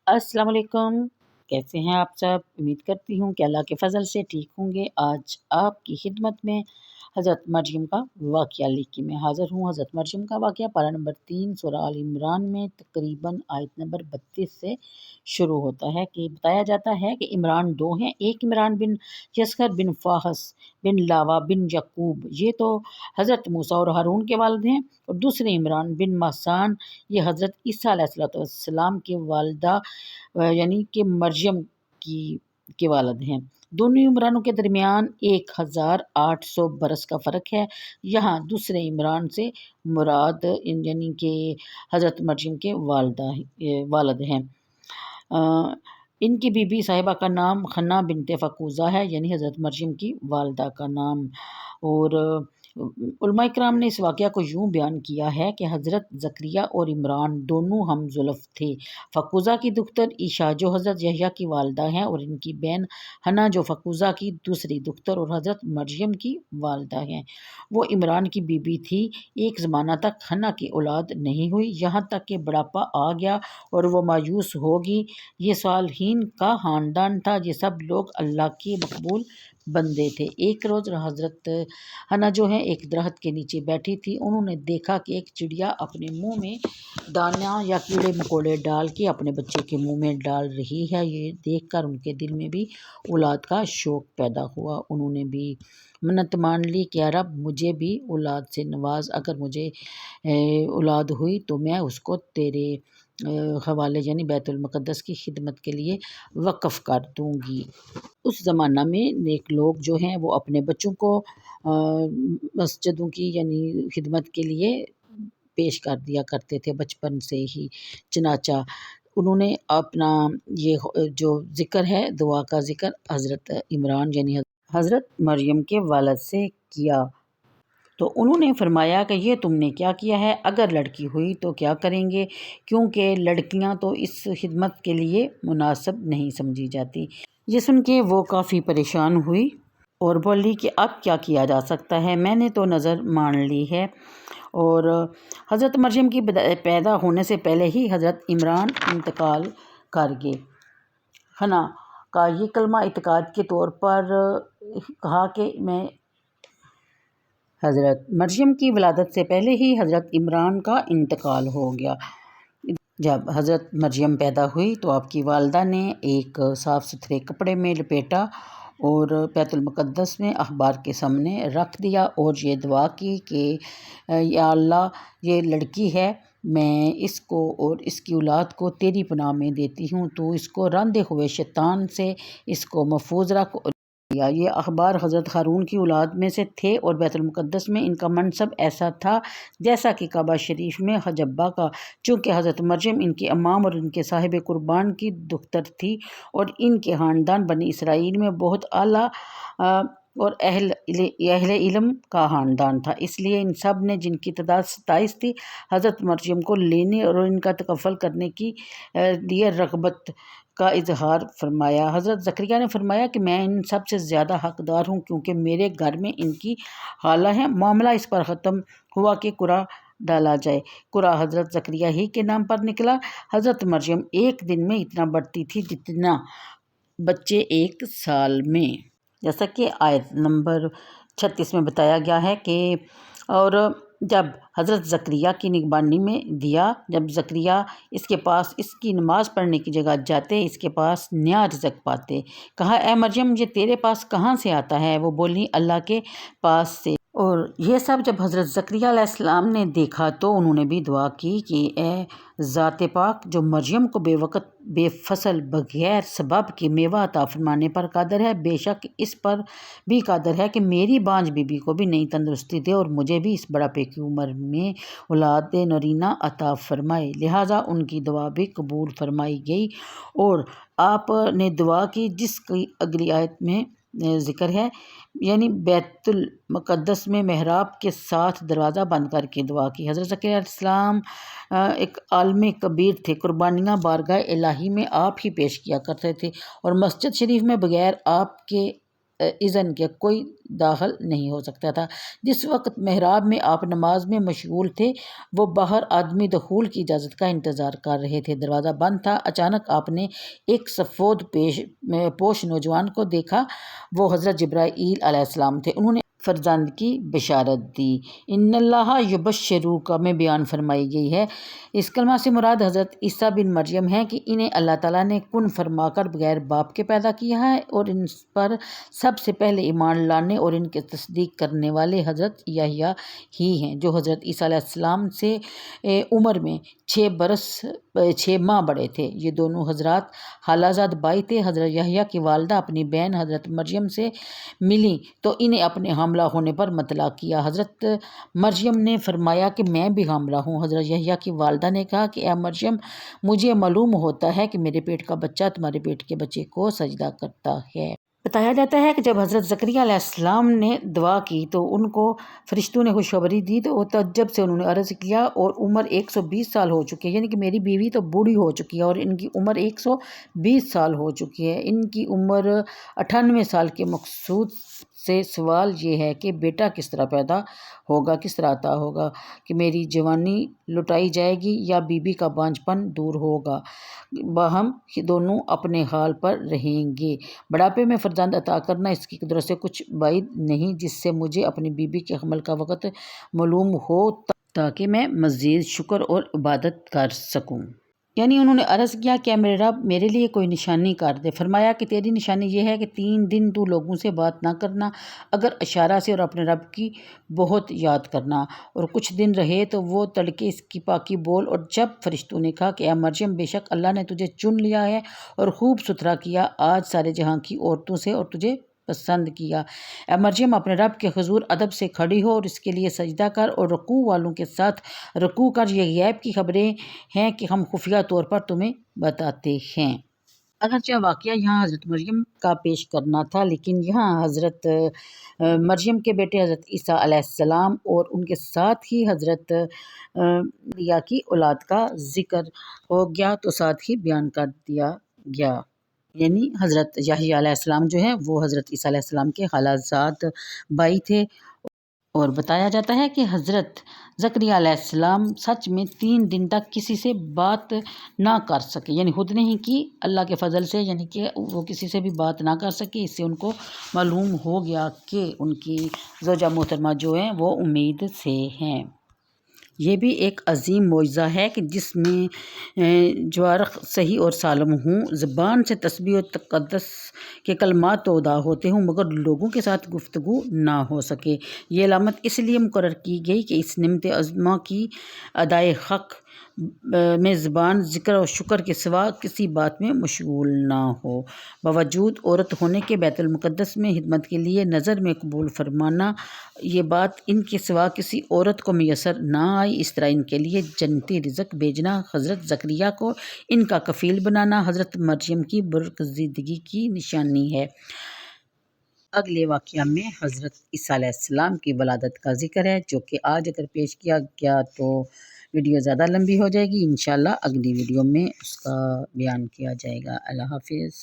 السلام علیکم، کیسے ہیں آپ سب؟ امید کرتی ہوں کہ اللہ کے فضل سے ٹھیک ہوں گے۔ آج آپ کی خدمت میں حضرت مریم کا واقعہ لے کے میں حاضر ہوں۔ حضرت مریم کا واقعہ پارہ نمبر 3 سورہ آل عمران میں تقریباً آیت نمبر 32 سے شروع ہوتا ہے کہ بتایا جاتا ہے کہ عمران دو ہیں، ایک عمران بن یسخر بن فاحص بن لاوا بن یعقوب، یہ تو حضرت موسیٰ اور ہارون کے والد ہیں، اور دوسرے عمران بن مہسان، یہ حضرت عیسیٰ علیہ السلام کے والدہ یعنی کہ مریم کے والد ہیں۔ دونوں عمرانوں کے درمیان 1800 برس کا فرق ہے۔ یہاں دوسرے عمران سے مراد یعنی کہ حضرت مریم کے والد ہیں۔ ان کی بیوی صاحبہ کا نام خنا بنت فقوزہ ہے، یعنی حضرت مریم کی والدہ کا نام۔ اور علماء کرام نے اس واقعہ کو یوں بیان کیا ہے کہ حضرت زکریا اور عمران دونوں ہم زلف تھے۔ فقوزہ کی دختر عیشا جو حضرت یحییٰ کی والدہ ہیں، اور ان کی بہن حنا جو فقوزہ کی دوسری دختر اور حضرت مریم کی والدہ ہیں، وہ عمران کی بیوی تھی۔ ایک زمانہ تک حنا کی اولاد نہیں ہوئی، یہاں تک کہ بڑھاپا آ گیا اور وہ مایوس ہوگی۔ یہ صالحین کا خاندان تھا، یہ سب لوگ اللہ کے مقبول بندے تھے۔ ایک روز حضرت حنا جو ہے ایک درخت کے نیچے بیٹھی تھی، انہوں نے دیکھا کہ ایک چڑیا اپنے منہ میں دانا یا کیڑے مکوڑے ڈال کے اپنے بچے کے منہ میں ڈال رہی ہے۔ یہ دیکھ کر ان کے دل میں بھی اولاد کا شوق پیدا ہوا۔ انہوں نے بھی منت مان لی کہ رب مجھے بھی اولاد سے نواز، اگر مجھے اولاد ہوئی تو میں اس کو تیرے حوالے یعنی بیت المقدس کی خدمت کے لیے وقف کر دوں گی۔ اس زمانہ میں نیک لوگ جو ہیں وہ اپنے بچوں کو مسجدوں کی یعنی خدمت کے لیے پیش کر دیا کرتے تھے بچپن سے ہی۔ چنانچہ انہوں نے اپنا یہ جو ذکر ہے، دعا کا ذکر حضرت عمران یعنی حضرت مریم کے والد سے کیا، تو انہوں نے فرمایا کہ یہ تم نے کیا کیا ہے؟ اگر لڑکی ہوئی تو کیا کریں گے؟ کیونکہ لڑکیاں تو اس خدمت کے لیے مناسب نہیں سمجھی جاتی۔ یہ سن کے وہ کافی پریشان ہوئی اور بولی کہ اب کیا کیا جا سکتا ہے، میں نے تو نظر مان لی ہے۔ اور حضرت مریم کی پیدا ہونے سے پہلے ہی حضرت عمران انتقال کر گئے۔ حنا کا یہ کلمہ اعتقاد کے طور پر کہا کہ میں حضرت مریم کی ولادت سے پہلے ہی حضرت عمران کا انتقال ہو گیا۔ جب حضرت مریم پیدا ہوئی تو آپ کی والدہ نے ایک صاف ستھرے کپڑے میں لپیٹا اور بیت المقدس میں احبار کے سامنے رکھ دیا اور یہ دعا کی کہ یا اللہ، یہ لڑکی ہے، میں اس کو اور اس کی اولاد کو تیری پناہ میں دیتی ہوں، تو اس کو راندے ہوئے شیطان سے اس کو محفوظ رکھ۔ اور یہ احبار حضرت ہارون کی اولاد میں سے تھے اور بیت المقدس میں ان کا منصب ایسا تھا جیسا کہ کعبہ شریف میں حجبہ کا، چونکہ حضرت مریم ان کے امام اور ان کے صاحب قربان کی دختر تھی اور ان کے خاندان بنی اسرائیل میں بہت اعلیٰ اور اہل علم کا خاندان تھا، اس لیے ان سب نے، جن کی تعداد 27 تھی، حضرت مریم کو لینے اور ان کا تکفل کرنے کی لیے رغبت کا اظہار فرمایا۔ حضرت زکریا نے فرمایا کہ میں ان سب سے زیادہ حقدار ہوں کیونکہ میرے گھر میں ان کی خالہ ہیں۔ معاملہ اس پر ختم ہوا کہ قرعہ ڈالا جائے۔ قرعہ حضرت زکریا ہی کے نام پر نکلا۔ حضرت مریم ایک دن میں اتنا بڑھتی تھی جتنا بچے ایک سال میں، جیسا کہ آیت نمبر 36 میں بتایا گیا ہے کہ اور جب حضرت زکریا کی نگرانی میں دیا، جب زکریا اس کے پاس اس کی نماز پڑھنے کی جگہ جاتے، اس کے پاس نیا رزق پاتے، کہا اے مریم یہ تیرے پاس کہاں سے آتا ہے؟ وہ بولی اللہ کے پاس سے۔ اور یہ سب جب حضرت زکریا علیہ السلام نے دیکھا تو انہوں نے بھی دعا کی کہ اے ذات پاک جو مریم کو بے وقت بے فصل بغیر سبب کے میوہ عطا فرمانے پر قادر ہے، بے شک اس پر بھی قادر ہے کہ میری بانجھ بیوی کو بھی نئی تندرستی دے اور مجھے بھی اس بڑھاپے کی عمر میں اولاد نرینہ عطا فرمائے۔ لہٰذا ان کی دعا بھی قبول فرمائی گئی اور آپ نے دعا کی جس کی اگلی آیت میں ذکر ہے، یعنی بیت المقدس میں محراب کے ساتھ دروازہ بند کر کے دعا کی۔ حضرت زکریا علیہ السلام ایک عالم کبیر تھے، قربانیاں بارگاہ الہی میں آپ ہی پیش کیا کرتے تھے اور مسجد شریف میں بغیر آپ کے اذن کے کوئی داخل نہیں ہو سکتا تھا۔ جس وقت محراب میں آپ نماز میں مشغول تھے، وہ باہر آدمی دخول کی اجازت کا انتظار کر رہے تھے۔ دروازہ بند تھا۔ اچانک آپ نے ایک سفید پوش نوجوان کو دیکھا۔ وہ حضرت جبرائیل علیہ السلام تھے۔ انہوں نے فرزند کی بشارت دی۔ ان اللہ یبشروک میں بیان فرمائی گئی ہے۔ اس کلمہ سے مراد حضرت عیسیٰ بن مریم ہے کہ انہیں اللہ تعالیٰ نے کن فرما کر بغیر باپ کے پیدا کیا ہے، اور ان پر سب سے پہلے ایمان لانے اور ان کی تصدیق کرنے والے حضرت یحییٰ ہی ہیں، جو حضرت عیسیٰ علیہ السلام سے عمر میں 6 ماہ بڑے تھے۔ یہ دونوں حضرات خالہ زاد بھائی تھے۔ حضرت یحییٰ کی والدہ اپنی بہن حضرت مریم سے ملیں تو انہیں اپنے حاملہ ہونے پر مطلع کیا۔ حضرت مریم نے فرمایا کہ میں بھی حاملہ ہوں۔ حضرت یحییٰ کی والدہ نے کہا کہ اے مریم، مجھے معلوم ہوتا ہے کہ میرے پیٹ کا بچہ تمہارے پیٹ کے بچے کو سجدہ کرتا ہے۔ بتایا جاتا ہے کہ جب حضرت زکریا علیہ السلام نے دعا کی تو ان کو فرشتوں نے خوشخبری دی، تو تعجب سے انہوں نے عرض کیا، اور عمر 120 سال ہو چکی ہے، یعنی کہ میری بیوی تو بوڑھی ہو چکی ہے اور ان کی عمر 120 سال ہو چکی ہے۔ ان کی عمر 98 سال کے مقصود سے سوال یہ ہے کہ بیٹا کس طرح پیدا ہوگا، کس طرح عطا ہوگا، کہ میری جوانی لٹائی جائے گی یا بیوی کا بانجھ پن دور ہوگا، باہم دونوں اپنے حال پر رہیں گے۔ بڑھاپے میں فرزند عطا کرنا اس کی قدرت سے کچھ بعید نہیں، جس سے مجھے اپنی بیوی کے حمل کا وقت معلوم ہو تاکہ میں مزید شکر اور عبادت کر سکوں۔ یعنی انہوں نے عرض کیا کہ اے میرے رب، میرے لیے کوئی نشانی کر دے۔ فرمایا کہ تیری نشانی یہ ہے کہ 3 دن تو لوگوں سے بات نہ کرنا، اگر اشارہ سے، اور اپنے رب کی بہت یاد کرنا، اور کچھ دن رہے تو وہ تڑکے اس کی پاکی بول۔ اور جب فرشتوں نے کہا کہ اے مریم، بے شک اللہ نے تجھے چن لیا ہے اور خوب ستھرا کیا، آج سارے جہاں کی عورتوں سے، اور تجھے پسند کیا، اے مریم اپنے رب کے حضور ادب سے کھڑی ہو اور اس کے لیے سجدہ کر، اور رکوع والوں کے ساتھ رکوع کر۔ یہ غیب کی خبریں ہیں کہ ہم خفیہ طور پر تمہیں بتاتے ہیں۔ اگرچہ واقعہ یہاں حضرت مریم کا پیش کرنا تھا، لیکن یہاں حضرت مریم کے بیٹے حضرت عیسیٰ علیہ السلام اور ان کے ساتھ ہی حضرت زکریا کی اولاد کا ذکر ہو گیا تو ساتھ ہی بیان کر دیا گیا۔ یعنی حضرت یحییٰ علیہ السلام جو ہیں وہ حضرت عیسیٰ علیہ السلام کے خالہ زاد بھائی تھے۔ اور بتایا جاتا ہے کہ حضرت زکریا علیہ السلام سچ میں 3 دن تک کسی سے بات نہ کر سکے، یعنی خود نہیں کی، اللہ کے فضل سے، یعنی کہ وہ کسی سے بھی بات نہ کر سکے۔ اس سے ان کو معلوم ہو گیا کہ ان کی زوجہ محترمہ جو ہیں وہ امید سے ہیں۔ یہ بھی ایک عظیم معجزہ ہے کہ جس میں جوارح صحیح اور سالم ہوں، زبان سے تسبیح و تقدس کے کلمات تو ادا ہوتے ہوں، مگر لوگوں کے ساتھ گفتگو نہ ہو سکے۔ یہ علامت اس لیے مقرر کی گئی کہ اس نعمت عظمیٰ کی ادائے حق میں زبان ذکر و شکر کے سوا کسی بات میں مشغول نہ ہو۔ باوجود عورت ہونے کے بیت المقدس میں خدمت کے لیے نظر میں قبول فرمانا، یہ بات ان کے سوا کسی عورت کو میسر نہ آئی۔ اس طرح ان کے لیے جنتی رزق بھیجنا، حضرت زکریا کو ان کا کفیل بنانا، حضرت مریم کی برگزیدگی کی نشانی ہے۔ اگلے واقعہ میں حضرت عیسیٰ علیہ السلام کی ولادت کا ذکر ہے، جو کہ آج اگر پیش کیا گیا تو ویڈیو زیادہ لمبی ہو جائے گی۔ انشاءاللہ اگلی ویڈیو میں اس کا بیان کیا جائے گا۔ اللہ حافظ۔